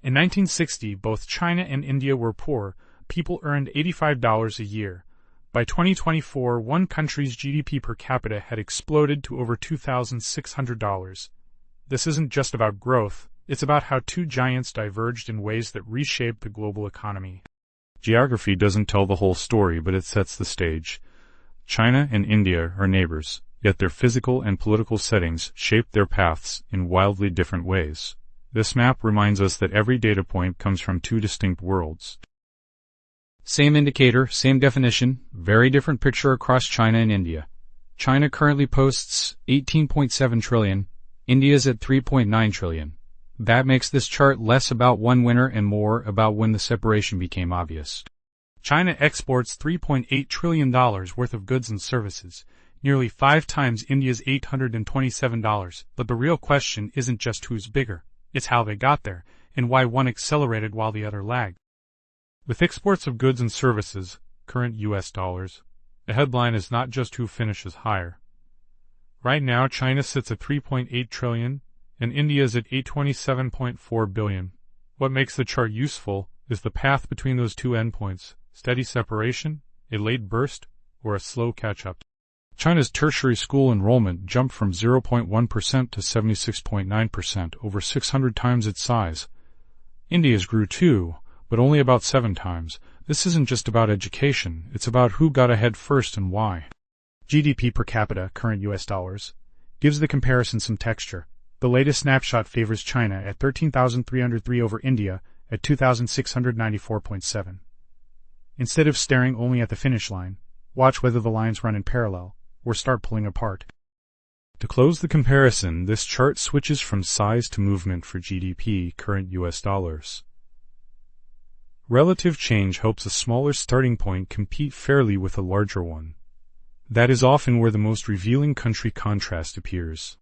In 1960, both China and India were poor. People earned $85 a year. By 2024, one country's GDP per capita had exploded to over $2,600. This isn't just about growth, it's about how two giants diverged in ways that reshaped the global economy. Geography doesn't tell the whole story, but it sets the stage. China and India are neighbors, yet their physical and political settings shaped their paths in wildly different ways. This map reminds us that every data point comes from two distinct worlds. Same indicator, same definition, very different picture across China and India. China currently posts 18.7 trillion, India's at 3.9 trillion. That makes this chart less about one winner and more about when the separation became obvious. China exports $3.8 trillion worth of goods and services, nearly 5 times India's $827, but the real question isn't just who's bigger, it's how they got there, and why one accelerated while the other lagged. With exports of goods and services, current US dollars, the headline is not just who finishes higher. Right now, China sits at $3.8 trillion, and India is at $827.4 billion. What makes the chart useful is the path between those two endpoints: steady separation, a late burst, or a slow catch-up. China's tertiary school enrollment jumped from 0.1% to 76.9%, over 600 times its size. India's grew too, but only about 7 times. This isn't just about education, it's about who got ahead first and why. GDP per capita, current US dollars, gives the comparison some texture. The latest snapshot favors China at 13,303 over India at 2,694.7. Instead of staring only at the finish line, watch whether the lines run in parallel, or start pulling apart. To close the comparison, this chart switches from size to movement for GDP, current US dollars. Relative change helps a smaller starting point compete fairly with a larger one. That is often where the most revealing country contrast appears.